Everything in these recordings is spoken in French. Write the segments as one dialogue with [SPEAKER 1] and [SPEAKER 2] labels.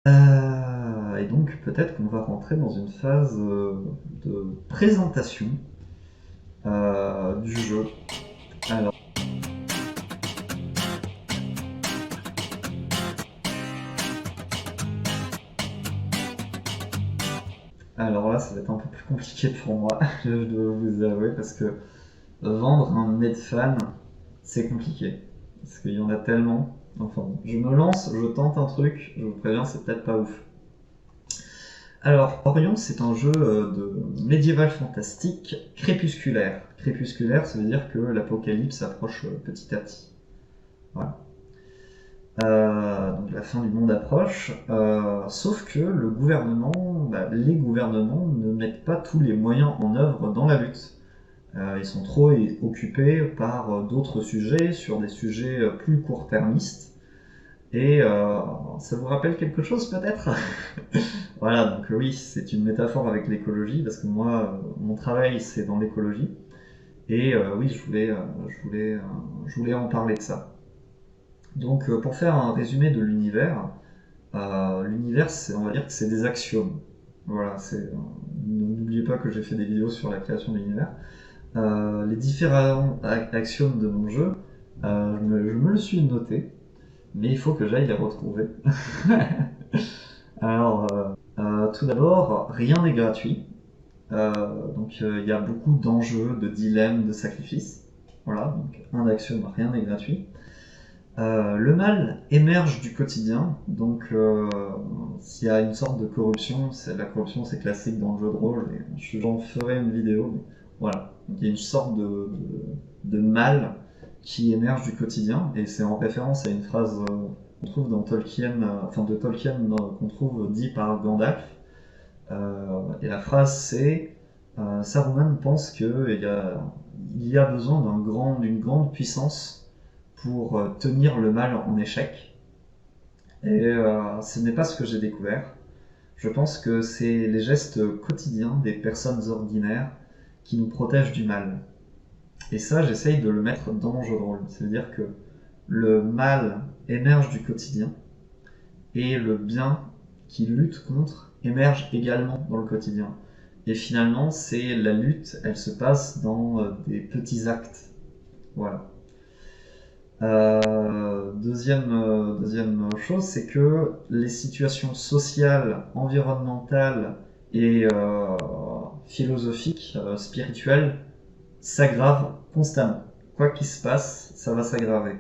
[SPEAKER 1] Et donc peut-être qu'on va rentrer dans une phase de présentation du jeu. Alors, alors là, ça va être un peu plus compliqué pour moi, je dois vous avouer, parce que vendre un Medfan, c'est compliqué. Parce qu'il y en a tellement. Enfin, je me lance, je tente un truc, je vous préviens, c'est peut-être pas ouf. Alors, Orion, c'est un jeu de médiéval fantastique crépusculaire. Crépusculaire, ça veut dire que l'apocalypse approche petit à petit. Voilà. Donc la fin du monde approche, sauf que le gouvernement, les gouvernements ne mettent pas tous les moyens en œuvre dans la lutte. Ils sont trop occupés par d'autres sujets, sur des sujets plus court-termistes. Et ça vous rappelle quelque chose peut-être? Voilà, donc oui, c'est une métaphore avec l'écologie, parce que moi, mon travail, c'est dans l'écologie. Et oui, je voulais en parler de ça. Donc pour faire un résumé de l'univers, l'univers, on va dire que c'est des axiomes. Voilà, n'oubliez pas que j'ai fait des vidéos sur la création de l'univers. Les différents axiomes de mon jeu, je me le suis noté, mais il faut que j'aille les retrouver. Alors, tout d'abord, rien n'est gratuit. Donc il y a beaucoup d'enjeux, de dilemmes, de sacrifices. Voilà, donc un axiome, rien n'est gratuit. Le mal émerge du quotidien, donc s'il y a une sorte de corruption, la corruption c'est classique dans le jeu de rôle, et j'en ferai une vidéo, mais voilà. Donc il y a une sorte de mal qui émerge du quotidien, et c'est en référence à une phrase qu'on trouve dans Tolkien, de Tolkien qu'on trouve dit par Gandalf, et la phrase c'est Saruman pense il y a besoin d'une grande puissance pour tenir le mal en échec. Et ce n'est pas ce que j'ai découvert. Je pense que c'est les gestes quotidiens des personnes ordinaires qui nous protègent du mal. Et ça, j'essaye de le mettre dans mon jeu de rôle. C'est-à-dire que le mal émerge du quotidien et le bien qui lutte contre émerge également dans le quotidien. Et finalement, c'est la lutte, elle se passe dans des petits actes. Voilà. Deuxième chose, c'est que les situations sociales, environnementales et philosophiques, spirituelles, s'aggravent constamment. Quoi qu'il se passe, ça va s'aggraver.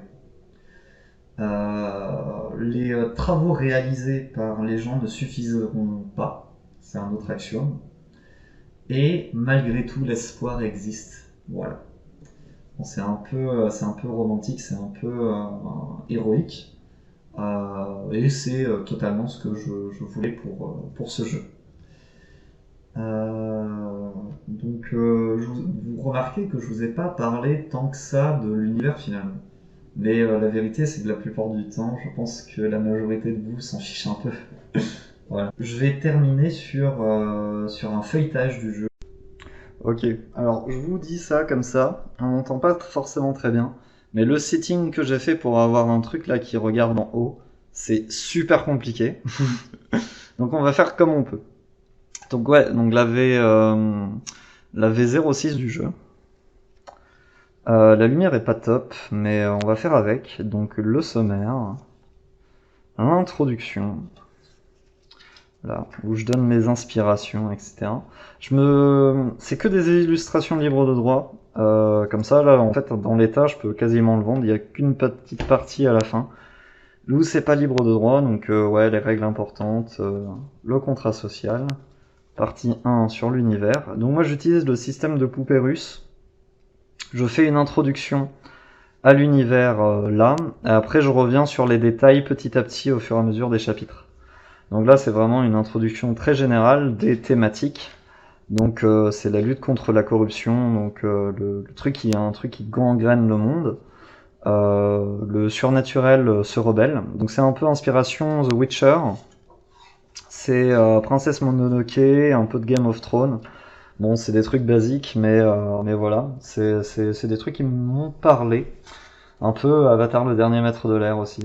[SPEAKER 1] Les travaux réalisés par les gens ne suffiseront pas, c'est un autre axiome. Et malgré tout, l'espoir existe. Voilà. Bon, c'est un peu romantique, c'est un peu héroïque. Et c'est totalement ce que je voulais pour ce jeu. Vous remarquez que je vous ai pas parlé tant que ça de l'univers finalement. Mais la vérité, c'est que la plupart du temps, je pense que la majorité de vous s'en fiche un peu. Voilà. Je vais terminer sur un feuilletage du jeu. Ok, alors je vous dis ça comme ça, on n'entend pas forcément très bien, mais le setting que j'ai fait pour avoir un truc là qui regarde en haut, c'est super compliqué. Donc on va faire comme on peut. Donc ouais, donc la V06 du jeu. La lumière est pas top, mais on va faire avec. Donc le sommaire, l'introduction, là, où je donne mes inspirations, etc. C'est que des illustrations libres de droit. Comme ça, là, en fait, dans l'état, je peux quasiment le vendre. Il n'y a qu'une petite partie à la fin où c'est pas libre de droit. Donc, ouais, les règles importantes, le contrat social, partie 1 sur l'univers. Donc, moi, j'utilise le système de poupée russe. Je fais une introduction à l'univers là, et après, je reviens sur les détails petit à petit au fur et à mesure des chapitres. Donc là, c'est vraiment une introduction très générale des thématiques. Donc c'est la lutte contre la corruption, donc le truc qui est un truc qui gangrène le monde. Le surnaturel se rebelle. Donc c'est un peu inspiration The Witcher. C'est Princesse Mononoke, un peu de Game of Thrones. Bon, c'est des trucs basiques, mais voilà, c'est des trucs qui m'ont parlé. Un peu Avatar le dernier maître de l'air aussi.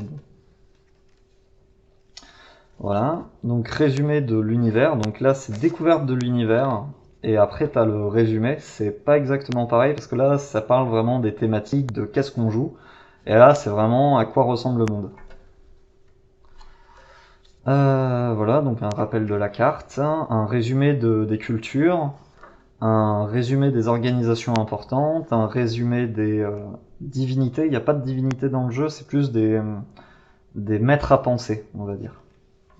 [SPEAKER 1] Voilà, donc résumé de l'univers. Donc là, c'est découverte de l'univers. Et après, tu as le résumé. C'est pas exactement pareil parce que là, ça parle vraiment des thématiques de qu'est-ce qu'on joue. Et là, c'est vraiment à quoi ressemble le monde. Voilà, donc un rappel de la carte, un résumé des cultures, un résumé des organisations importantes, un résumé des divinités. Il n'y a pas de divinité dans le jeu, c'est plus des maîtres à penser, on va dire.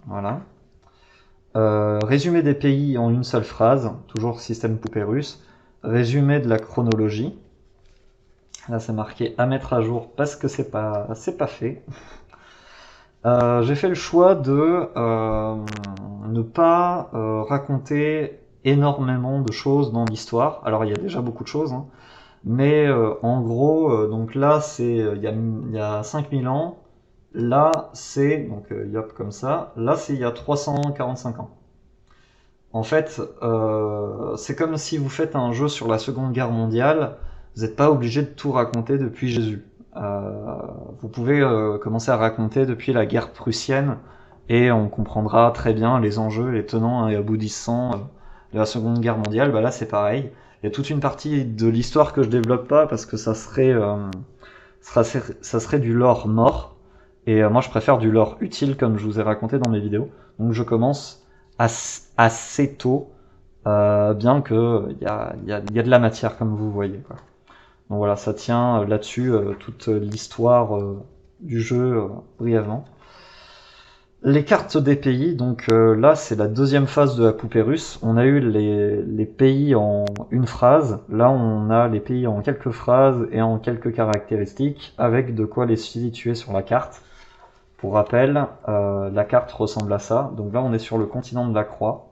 [SPEAKER 1] Voilà. Résumé des pays en une seule phrase, toujours système poupée russe. Résumé de la chronologie. Là, c'est marqué à mettre à jour parce que c'est pas fait. J'ai fait le choix de ne pas raconter énormément de choses dans l'histoire. Alors, il y a déjà beaucoup de choses, hein. Mais en gros, donc là, c'est il y a 5000 ans. Là, c'est, donc yop comme ça. Là, c'est il y a 345 ans. En fait, c'est comme si vous faites un jeu sur la Seconde Guerre mondiale, vous n'êtes pas obligé de tout raconter depuis Jésus. Vous pouvez commencer à raconter depuis la guerre prussienne et on comprendra très bien les enjeux, les tenants et aboutissants de la Seconde Guerre mondiale. Bah là, c'est pareil. Il y a toute une partie de l'histoire que je développe pas parce que ça serait du lore mort. Et moi, je préfère du lore utile, comme je vous ai raconté dans mes vidéos. Donc, je commence assez tôt, bien que il y a de la matière, comme vous voyez, quoi. Donc voilà, ça tient là-dessus toute l'histoire du jeu brièvement. Les cartes des pays, donc là c'est la deuxième phase de la poupée russe. On a eu les pays en une phrase, là on a les pays en quelques phrases et en quelques caractéristiques, avec de quoi les situer sur la carte. Pour rappel, la carte ressemble à ça. Donc là on est sur le continent de la Croix.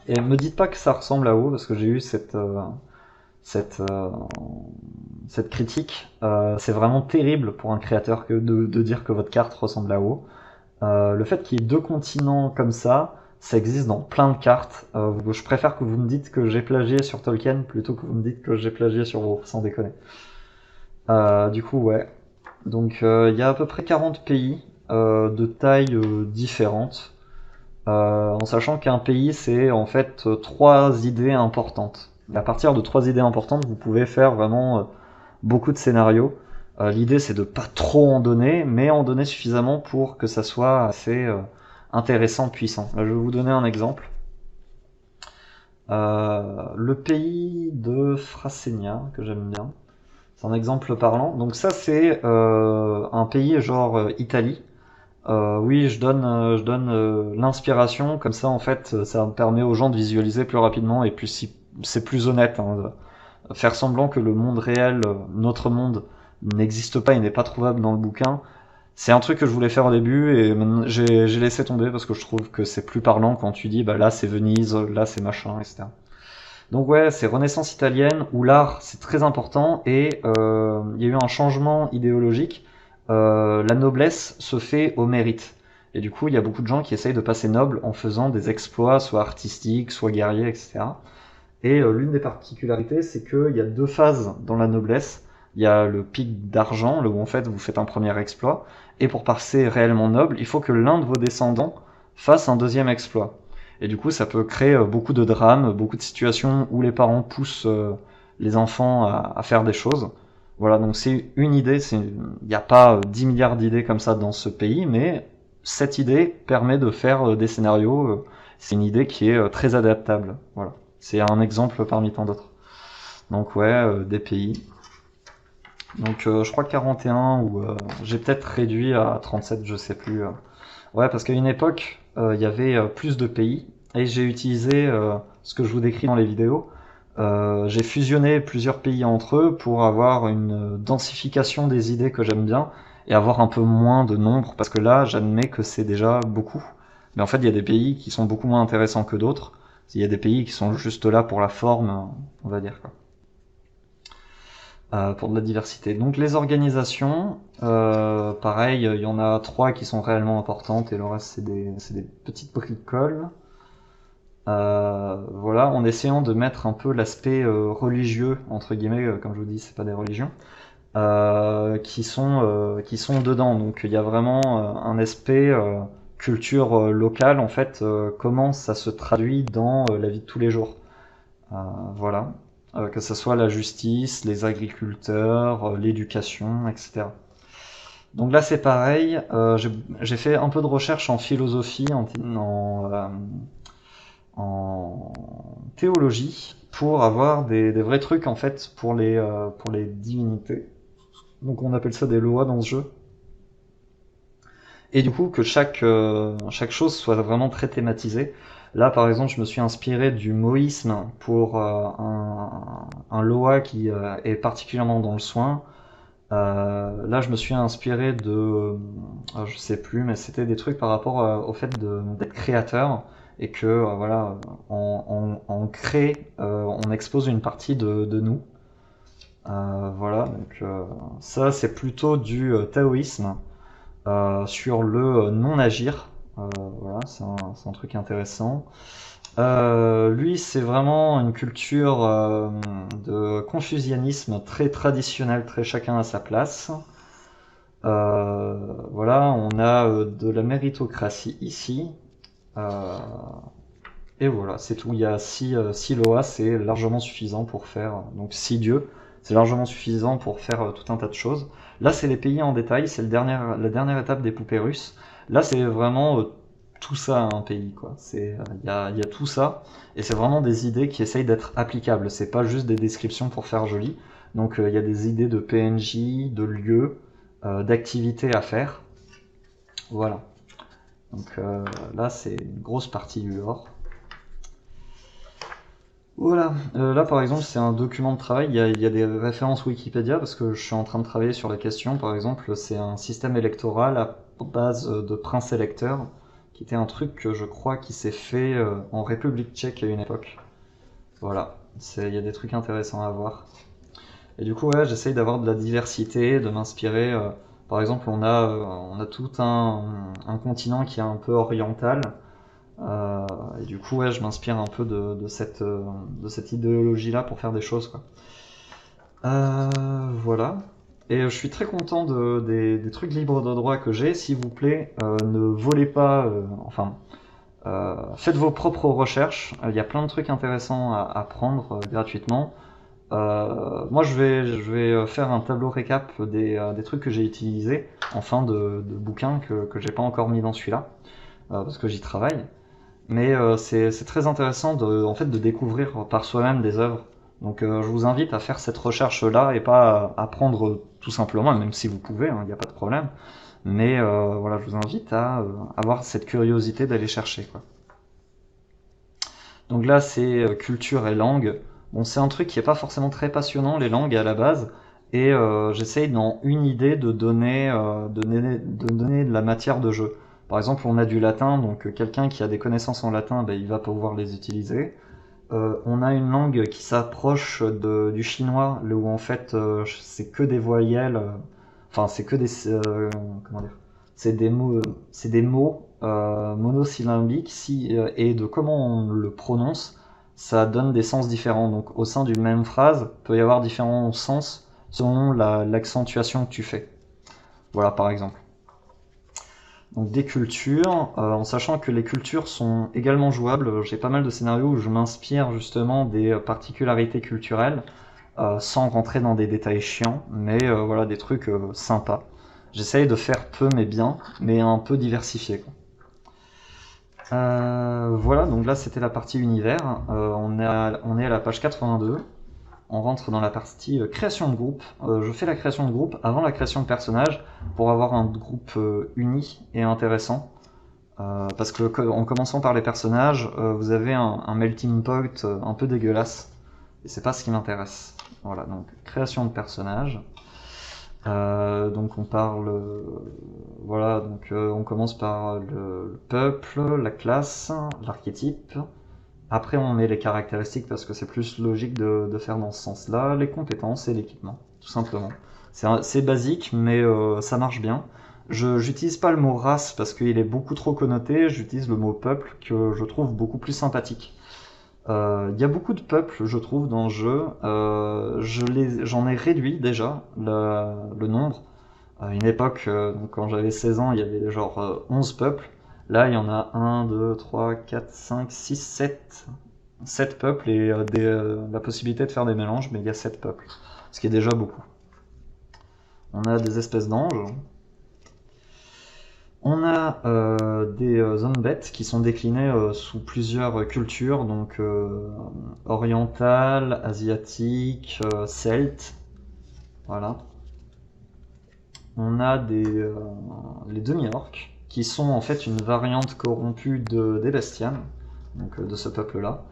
[SPEAKER 1] Et me dites pas que ça ressemble à WoW, parce que j'ai eu cette, euh, cette critique. C'est vraiment terrible pour un créateur que de dire que votre carte ressemble à WoW. Le fait qu'il y ait deux continents comme ça existe dans plein de cartes. Je préfère que vous me dites que j'ai plagié sur Tolkien plutôt que vous me dites que j'ai plagié sur WoW, sans déconner. Du coup, ouais. Donc, il y a à peu près 40 pays de tailles différentes. En sachant qu'un pays, c'est en fait trois idées importantes. Et à partir de trois idées importantes, vous pouvez faire vraiment beaucoup de scénarios. L'idée, c'est de pas trop en donner, mais en donner suffisamment pour que ça soit assez intéressant, puissant. Là, je vais vous donner un exemple. Le pays de Frasenia, que j'aime bien. C'est un exemple parlant. Donc ça, c'est un pays genre Italie. Oui, je donne l'inspiration, comme ça en fait, ça permet aux gens de visualiser plus rapidement et puis c'est plus honnête, hein. Faire semblant que le monde réel, notre monde, n'existe pas et n'est pas trouvable dans le bouquin, c'est un truc que je voulais faire au début et j'ai laissé tomber parce que je trouve que c'est plus parlant quand tu dis bah là c'est Venise, là c'est machin, etc. Donc ouais, c'est Renaissance italienne où l'art c'est très important et il y a eu un changement idéologique. La noblesse se fait au mérite. Et du coup, il y a beaucoup de gens qui essayent de passer noble en faisant des exploits, soit artistiques, soit guerriers, etc. Et l'une des particularités, c'est qu'il y a deux phases dans la noblesse. Il y a le pic d'argent, où en fait vous faites un premier exploit, et pour passer réellement noble, il faut que l'un de vos descendants fasse un deuxième exploit. Et du coup, ça peut créer beaucoup de drames, beaucoup de situations où les parents poussent les enfants à faire des choses. Voilà, donc c'est une idée, il n'y a pas 10 milliards d'idées comme ça dans ce pays, mais cette idée permet de faire des scénarios, c'est une idée qui est très adaptable. Voilà. C'est un exemple parmi tant d'autres. Donc ouais, des pays. Donc je crois 41 ou j'ai peut-être réduit à 37, je sais plus. Ouais, parce qu'à une époque, il y avait plus de pays et j'ai utilisé ce que je vous décris dans les vidéos. J'ai fusionné plusieurs pays entre eux pour avoir une densification des idées que j'aime bien et avoir un peu moins de nombre parce que là, j'admets que c'est déjà beaucoup. Mais en fait, il y a des pays qui sont beaucoup moins intéressants que d'autres. Il y a des pays qui sont juste là pour la forme, on va dire quoi. Pour de la diversité. Donc les organisations, pareil, il y en a trois qui sont réellement importantes et le reste c'est des petites bricoles. Voilà, en essayant de mettre un peu l'aspect religieux entre guillemets, comme je vous dis, c'est pas des religions, qui sont dedans. Donc il y a vraiment un aspect
[SPEAKER 2] culture locale, en fait, comment ça se traduit dans la vie de tous les jours. Voilà. Que ce soit la justice, les agriculteurs, l'éducation, etc. Donc là, c'est pareil. J'ai fait un peu de recherche en philosophie, en théologie, pour avoir des vrais trucs, en fait, pour les divinités. Donc on appelle ça des lois dans ce jeu. Et du coup, que chaque chose soit vraiment très thématisée. Là, par exemple, je me suis inspiré du moïsme pour un Loa qui est particulièrement dans le soin. Là, je me suis inspiré je sais plus, mais c'était des trucs par rapport au fait d'être créateur et que voilà, on crée, on expose une partie de nous. Voilà, donc ça, c'est plutôt du taoïsme sur le non-agir. Voilà, c'est un truc intéressant. Lui, c'est vraiment une culture de confucianisme très traditionnelle, très chacun à sa place. Voilà, on a de la méritocratie ici. Euh, et voilà, c'est tout. Il y a six lois, c'est largement suffisant pour faire. Donc 6 dieux, c'est largement suffisant pour faire tout un tas de choses. Là, c'est les pays en détail, c'est la dernière étape des poupées russes. Là, c'est vraiment tout ça un pays, quoi. Il y a tout ça, et c'est vraiment des idées qui essayent d'être applicables. C'est pas juste des descriptions pour faire joli. Donc il y a des idées de PNJ, de lieux, d'activités à faire. Voilà. Donc là, c'est une grosse partie du lore. Voilà, là par exemple c'est un document de travail, il y a des références Wikipédia parce que je suis en train de travailler sur la question. Par exemple, c'est un système électoral à base de princes électeurs, qui était un truc que je crois qui s'est fait en République tchèque à une époque. Voilà, il y a des trucs intéressants à voir. Et du coup ouais, j'essaye d'avoir de la diversité, de m'inspirer. Par exemple on a tout un continent qui est un peu oriental. Et du coup, ouais, je m'inspire un peu de cette idéologie-là pour faire des choses, quoi. Voilà. Et je suis très content des trucs libres de droit que j'ai. S'il vous plaît, ne volez pas. Enfin, faites vos propres recherches. Il y a plein de trucs intéressants à prendre gratuitement. Moi, je vais faire un tableau récap des trucs que j'ai utilisés en fin de bouquin que j'ai pas encore mis dans celui-là, parce que j'y travaille. Mais c'est très intéressant en fait, de découvrir par soi-même des œuvres. Donc je vous invite à faire cette recherche-là et pas à prendre tout simplement, même si vous pouvez, il n'y a pas de problème. Mais voilà, je vous invite à avoir cette curiosité d'aller chercher, quoi. Donc là, c'est culture et langue. Bon, c'est un truc qui est pas forcément très passionnant, les langues à la base. Et j'essaye dans une idée de donner de la matière de jeu. Par exemple, on a du latin, donc quelqu'un qui a des connaissances en latin, ben, il va pouvoir les utiliser. On a une langue qui s'approche du chinois, là où en fait c'est que des voyelles, enfin c'est que des, comment dire, c'est des mots monosyllabiques, et de comment on le prononce, ça donne des sens différents. Donc au sein d'une même phrase, il peut y avoir différents sens selon l'accentuation que tu fais. Voilà par exemple. Donc des cultures, en sachant que les cultures sont également jouables. J'ai pas mal de scénarios où je m'inspire justement des particularités culturelles, sans rentrer dans des détails chiants, mais voilà, des trucs sympas. J'essaye de faire peu mais bien, mais un peu diversifié, quoi. Voilà, donc là c'était la partie univers. On est à la page 82. On rentre dans la partie création de groupe. Je fais la création de groupe avant la création de personnage pour avoir un groupe uni et intéressant. Parce que en commençant par les personnages, vous avez un melting pot un peu dégueulasse. Et c'est pas ce qui m'intéresse. Voilà, donc création de personnages. Donc on parle, voilà, donc on commence par le peuple, la classe, l'archétype. Après, on met les caractéristiques parce que c'est plus logique de faire dans ce sens-là, les compétences et l'équipement, tout simplement. C'est basique, mais ça marche bien. J'utilise pas le mot race parce qu'il est beaucoup trop connoté, j'utilise le mot peuple que je trouve beaucoup plus sympathique. Il y a beaucoup de peuples, je trouve, dans le jeu. J'en ai réduit déjà le nombre. À une époque, donc quand j'avais 16 ans, il y avait genre 11 peuples. Là, il y en a 1, 2, 3, 4, 5, 6, 7. 7 peuples et la possibilité de faire des mélanges, mais il y a 7 peuples, ce qui est déjà beaucoup. On a des espèces d'anges. On a des hommes bêtes qui sont déclinés sous plusieurs cultures, donc orientales, asiatiques, celtes. Voilà. On a les demi-orques, qui sont en fait une variante corrompue des bestianes, donc de ce peuple-là.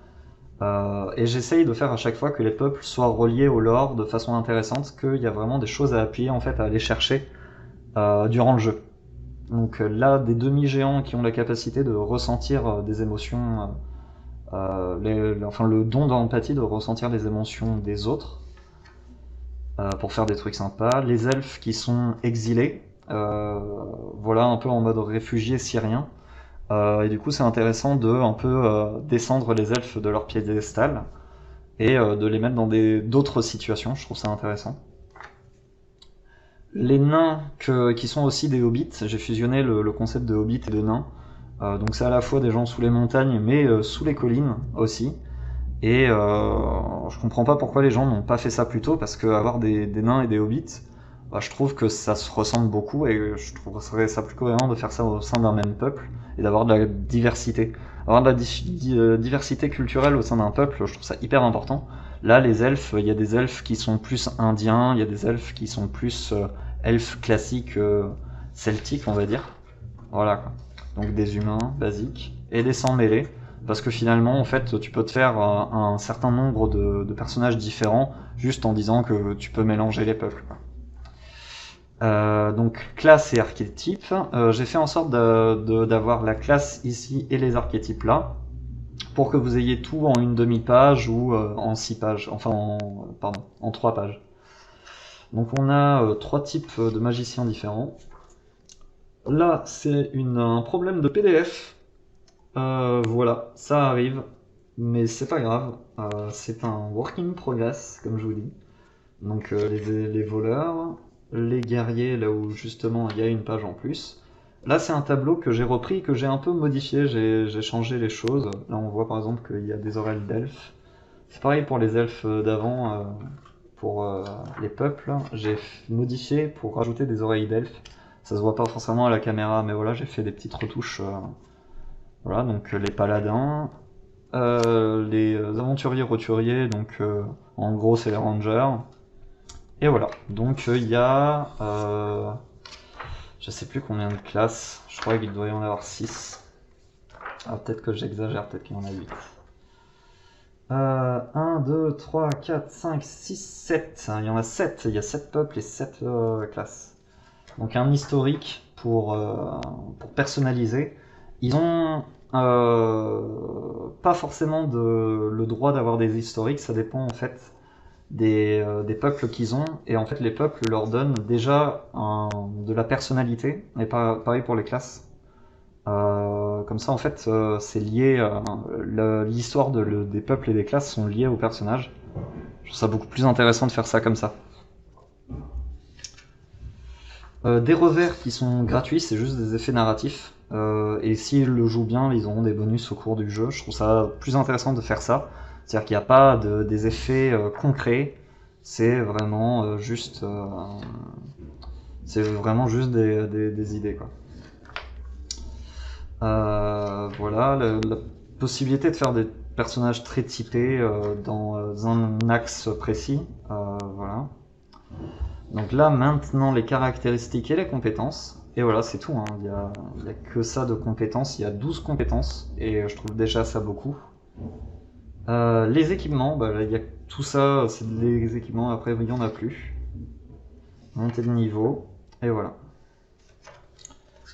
[SPEAKER 2] Et j'essaye de faire à chaque fois que les peuples soient reliés au lore de façon intéressante, qu'il y a vraiment des choses à appuyer, en fait, à aller chercher durant le jeu. Donc là, des demi-géants qui ont la capacité de ressentir des émotions, enfin le don d'empathie, de ressentir les émotions des autres, pour faire des trucs sympas. Les elfes qui sont exilés, voilà, un peu en mode réfugiés syriens. Et du coup, c'est intéressant de un peu descendre les elfes de leur piédestal et de les mettre dans d'autres situations. Je trouve ça intéressant. Les nains qui sont aussi des hobbits, j'ai fusionné le concept de hobbit et de nains. Donc c'est à la fois des gens sous les montagnes, mais sous les collines aussi. Et je comprends pas pourquoi les gens n'ont pas fait ça plus tôt, parce que avoir des nains et des hobbits, bah, je trouve que ça se ressemble beaucoup, et je trouverais ça plus cohérent de faire ça au sein d'un même peuple, et d'avoir de la diversité. Avoir de la diversité culturelle au sein d'un peuple, je trouve ça hyper important. Là, les elfes, il y a des elfes qui sont plus indiens, il y a des elfes qui sont plus elfes classiques celtiques, on va dire. Voilà, quoi. Donc des humains basiques, et des sans mêlés. Parce que finalement, en fait, tu peux te faire un certain nombre de personnages différents juste en disant que tu peux mélanger les peuples, quoi. Donc classe et archétype. J'ai fait en sorte d'avoir la classe ici et les archétypes là, pour que vous ayez tout en une demi-page ou en 6 pages, enfin en 3 pages. Donc on a 3 types de magiciens différents. Là, c'est un problème de PDF. Voilà, ça arrive, mais c'est pas grave. C'est un work in progress, comme je vous dis. Donc les voleurs, les guerriers, là où justement il y a une page en plus. Là, c'est un tableau que j'ai repris, que j'ai un peu modifié, j'ai changé les choses. Là, on voit par exemple qu'il y a des oreilles d'elfes. C'est pareil pour les elfes d'avant, pour les peuples. J'ai modifié pour rajouter des oreilles d'elfes. Ça se voit pas forcément à la caméra, mais voilà, j'ai fait des petites retouches. Voilà, donc les paladins, les aventuriers roturiers, donc en gros c'est les rangers. Et voilà, donc il y a, je sais plus combien de classes, je crois qu'il doit y en avoir 6. Ah, peut-être que j'exagère, peut-être qu'il y en a 8. 1, 2, 3, 4, 5, 6, 7. Il y en a 7, il y a 7 peuples et 7 classes. Donc un historique pour personnaliser. Ils ont pas forcément le droit d'avoir des historiques, ça dépend en fait des peuples qu'ils ont, et en fait les peuples leur donnent déjà de la personnalité, et pareil pour les classes. Comme ça en fait c'est lié, l'histoire des peuples et des classes sont liées aux personnages. Je trouve ça beaucoup plus intéressant de faire ça comme ça. Des revers qui sont gratuits, c'est juste des effets narratifs. Et s'ils le jouent bien, ils auront des bonus au cours du jeu. Je trouve ça plus intéressant de faire ça. C'est-à-dire qu'il n'y a pas des effets concrets. C'est vraiment juste, des idées, quoi. Voilà, la possibilité de faire des personnages très typés dans un axe précis. Voilà. Donc là, maintenant, les caractéristiques et les compétences. Et voilà, c'est tout, hein. Il y a que ça de compétences. Il y a 12 compétences. Et je trouve déjà ça beaucoup. Les équipements, bah, là, il y a tout ça. C'est les équipements. Après, il n'y en a plus. Montée de niveau. Et voilà.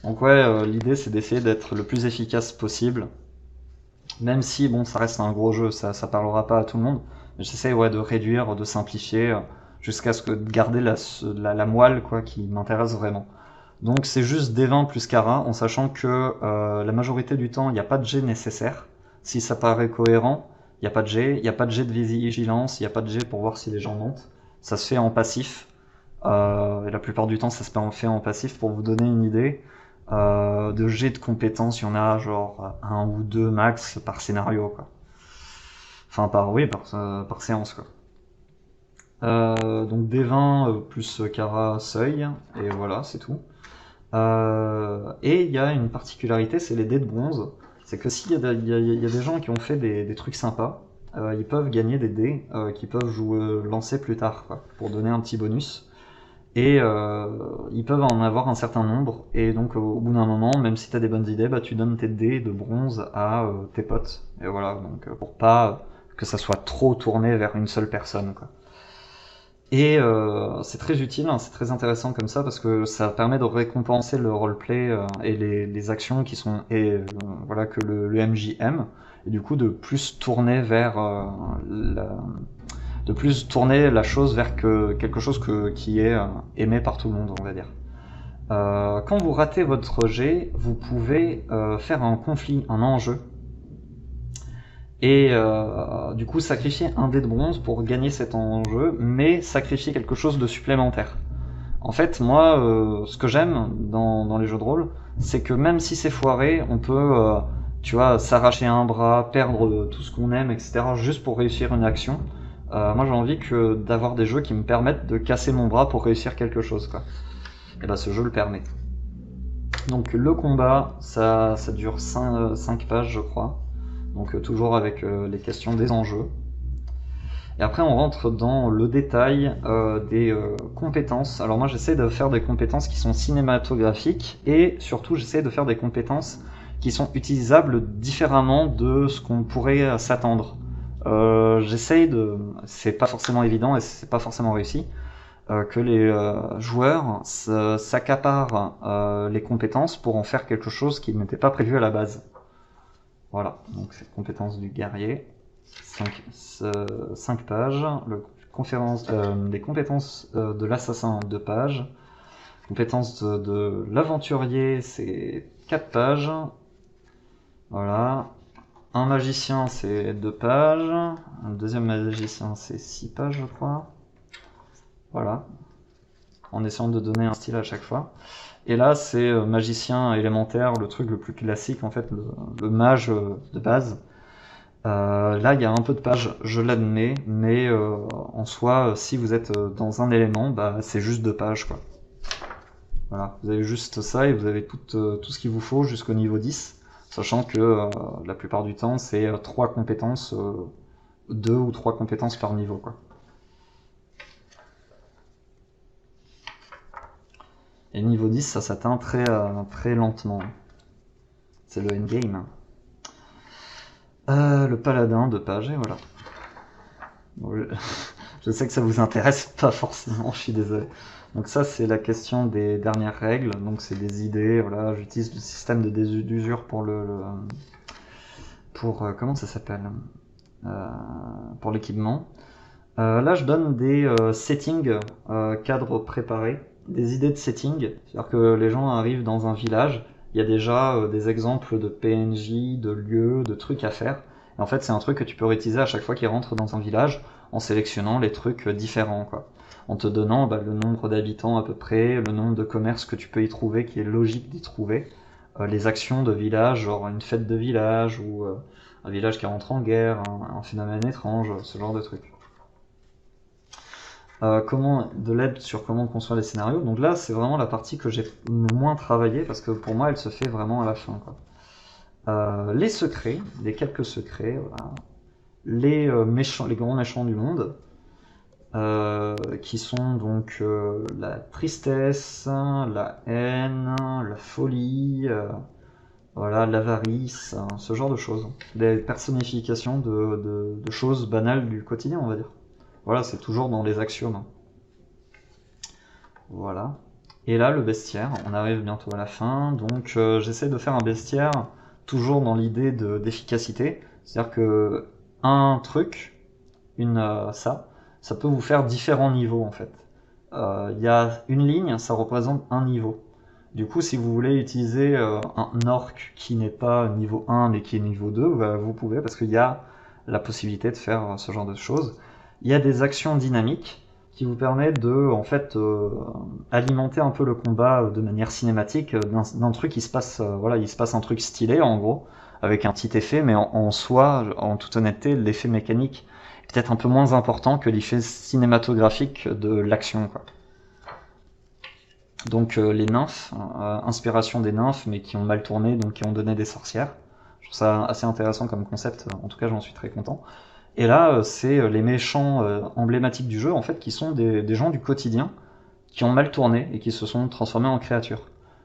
[SPEAKER 2] Donc ouais, l'idée, c'est d'essayer d'être le plus efficace possible. Même si, bon, ça reste un gros jeu. Ça parlera pas à tout le monde. Mais j'essaie, ouais, de réduire, de simplifier, jusqu'à ce que de garder la moelle, quoi, qui m'intéresse vraiment. Donc c'est juste D20 plus Cara, en sachant que la majorité du temps, il n'y a pas de jet nécessaire. Si ça paraît cohérent, il n'y a pas de jet. Il n'y a pas de jet de vigilance, il n'y a pas de jet pour voir si les gens montent. Ça se fait en passif. Et la plupart du temps, ça se fait en passif. Pour vous donner une idée, De jets de compétences, il y en a genre un ou deux max par scénario, quoi. Enfin, par séance, quoi. Donc des 20 plus Cara seuil, et voilà, c'est tout. Et il y a une particularité, c'est les dés de bronze. C'est que s'il y, y a des gens qui ont fait des trucs sympas, ils peuvent gagner des dés qu'ils peuvent lancer plus tard, quoi, pour donner un petit bonus. Et ils peuvent en avoir un certain nombre, et donc au bout d'un moment, même si tu as des bonnes idées, bah, tu donnes tes dés de bronze à tes potes. Et voilà, donc pour pas que ça soit trop tourné vers une seule personne, quoi. Et c'est très utile, hein, c'est très intéressant comme ça parce que ça permet de récompenser le roleplay et les actions qui sont voilà que le MJ aime, et du coup de plus tourner vers de plus tourner la chose vers quelque chose qui est aimé par tout le monde, on va dire. Quand vous ratez votre jet, vous pouvez faire un conflit, un enjeu, et du coup sacrifier un dé de bronze pour gagner cet enjeu, mais sacrifier quelque chose de supplémentaire. En fait, moi, ce que j'aime dans les jeux de rôle, c'est que même si c'est foiré, on peut, tu vois, s'arracher un bras, perdre tout ce qu'on aime, etc., juste pour réussir une action. Moi, j'ai envie d'avoir des jeux qui me permettent de casser mon bras pour réussir quelque chose, quoi. Et ben, ce jeu le permet. Donc, le combat, ça dure 5 pages, je crois. Donc toujours avec les questions des enjeux. Et après on rentre dans le détail des compétences. Alors moi j'essaie de faire des compétences qui sont cinématographiques, et surtout j'essaie de faire des compétences qui sont utilisables différemment de ce qu'on pourrait s'attendre. J'essaie de... C'est pas forcément évident et c'est pas forcément réussi. Que les joueurs s'accaparent les compétences pour en faire quelque chose qui n'était pas prévu à la base. Voilà, donc c'est compétences du guerrier, 5 pages, les compétences de l'assassin, 2 pages, compétences de l'aventurier, c'est 4 pages, voilà, un magicien c'est 2 pages, un deuxième magicien c'est 6 pages je crois, voilà, en essayant de donner un style à chaque fois. Et là, c'est magicien élémentaire, le truc le plus classique, en fait, le mage de base. Là, il y a un peu de pages, je l'admets, mais en soi, si vous êtes dans un élément, bah, c'est juste 2 pages, quoi. Voilà, vous avez juste ça et vous avez tout ce qu'il vous faut jusqu'au niveau 10, sachant que la plupart du temps, c'est 3 compétences, 2 ou 3 compétences par niveau, quoi. Et niveau 10, ça s'atteint très lentement. C'est le endgame. Le paladin, 2 pages, et voilà. Bon, je sais que ça vous intéresse pas forcément, je suis désolé. Donc ça, c'est la question des dernières règles. Donc c'est des idées, voilà. J'utilise le système d'usure pour comment ça s'appelle pour l'équipement. Là, je donne des settings, cadres préparés, des idées de setting. C'est-à-dire que les gens arrivent dans un village, il y a déjà des exemples de PNJ, de lieux, de trucs à faire. Et en fait, c'est un truc que tu peux réutiliser à chaque fois qu'ils rentrent dans un village, en sélectionnant les trucs différents, quoi. En te donnant le nombre d'habitants à peu près, le nombre de commerces que tu peux y trouver, qui est logique d'y trouver, les actions de village, genre une fête de village, ou un village qui rentre en guerre, un phénomène étrange, ce genre de trucs. De l'aide sur comment construire les scénarios. Donc là, c'est vraiment la partie que j'ai le moins travaillé parce que pour moi, elle se fait vraiment à la fin, quoi. Les secrets, les quelques secrets, voilà. Les grands méchants du monde, qui sont donc la tristesse, la haine, la folie, voilà, l'avarice, ce genre de choses. Des personnifications de choses banales du quotidien, on va dire. Voilà, c'est toujours dans les axiomes. Voilà. Et là, le bestiaire, on arrive bientôt à la fin, donc j'essaie de faire un bestiaire toujours dans l'idée d'efficacité. C'est-à-dire que un truc, ça peut vous faire différents niveaux en fait. Il y a une ligne, ça représente un niveau. Du coup, si vous voulez utiliser un orc qui n'est pas niveau 1 mais qui est niveau 2, vous pouvez parce qu'il y a la possibilité de faire ce genre de choses. Il y a des actions dynamiques, qui vous permet de en fait alimenter un peu le combat de manière cinématique d'un truc qui se passe voilà, il se passe un truc stylé en gros avec un petit effet, mais en soi, en toute honnêteté, l'effet mécanique est peut-être un peu moins important que l'effet cinématographique de l'action, quoi. Donc les nymphes, inspiration des nymphes, mais qui ont mal tourné, donc qui ont donné des sorcières. Je trouve ça assez intéressant comme concept, en tout cas j'en suis très content. Et là, c'est les méchants emblématiques du jeu, en fait, qui sont des gens du quotidien, qui ont mal tourné et qui se sont transformés en créatures.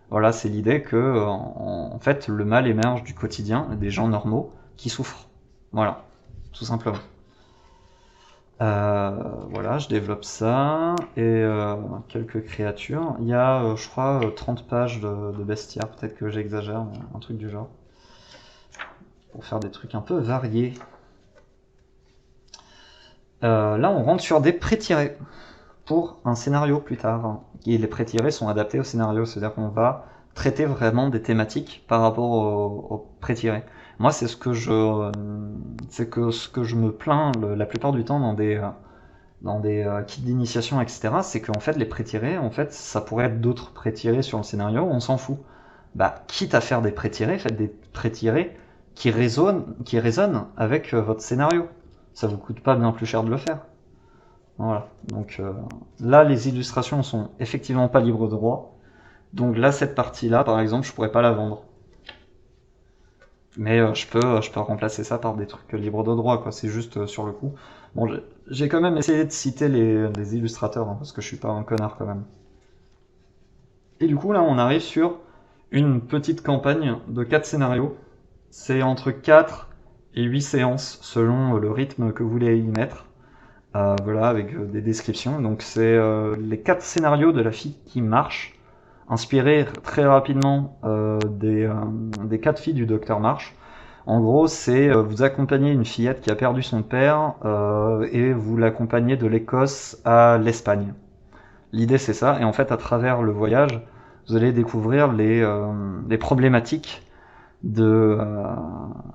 [SPEAKER 2] Voilà, c'est l'idée que, en fait, le mal émerge du quotidien, des gens normaux qui souffrent. Voilà, tout simplement. Voilà, je développe ça, et quelques créatures. Il y a, je crois, 30 pages de bestiaires, peut-être que j'exagère, mais un truc du genre. Pour faire des trucs un peu variés. Là, on rentre sur des pré-tirés pour un scénario plus tard. Et les pré-tirés sont adaptés au scénario, c'est-à-dire qu'on va traiter vraiment des thématiques par rapport aux pré-tirés. Moi, c'est ce que je me plains la plupart du temps dans des kits d'initiation, etc. C'est qu'en fait, les pré-tirés, en fait, ça pourrait être d'autres pré-tirés sur le scénario, on s'en fout. Bah, quitte à faire des pré-tirés, faites des pré-tirés qui résonnent avec votre scénario. Ça vous coûte pas bien plus cher de le faire. Voilà. Donc là, les illustrations sont effectivement pas libres de droit. Donc là, cette partie-là, par exemple, je pourrais pas la vendre. Mais je peux remplacer ça par des trucs libres de droit, quoi. C'est juste sur le coup. Bon, j'ai quand même essayé de citer les illustrateurs, hein, parce que je suis pas un connard quand même. Et du coup, là, on arrive sur une petite campagne de 4 scénarios. C'est entre 4 et 8 séances selon le rythme que vous voulez y mettre. Voilà, avec des descriptions. Donc c'est les 4 scénarios de la fille qui marche, inspirés très rapidement des 4 filles du docteur March. En gros, c'est vous accompagnez une fillette qui a perdu son père et vous l'accompagnez de l'Écosse à l'Espagne. L'idée c'est ça, et en fait à travers le voyage, vous allez découvrir les problématiques de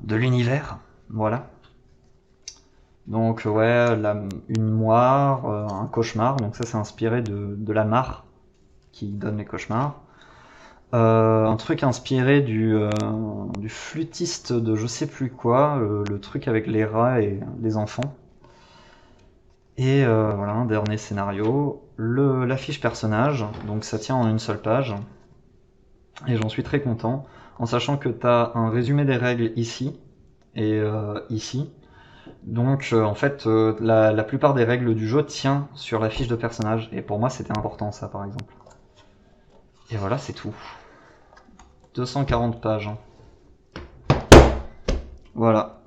[SPEAKER 2] l'univers. Voilà. Donc ouais, une moire, un cauchemar, donc ça c'est inspiré de la mare qui donne les cauchemars. Un truc inspiré du flûtiste de je sais plus quoi, le truc avec les rats et les enfants. Et voilà, un dernier scénario, la fiche personnage, donc ça tient en une seule page. Et j'en suis très content, en sachant que tu as un résumé des règles ici et ici. Donc en fait, la plupart des règles du jeu tient sur la fiche de personnage, et pour moi c'était important ça par exemple. Et voilà, c'est tout. 240 pages. Voilà.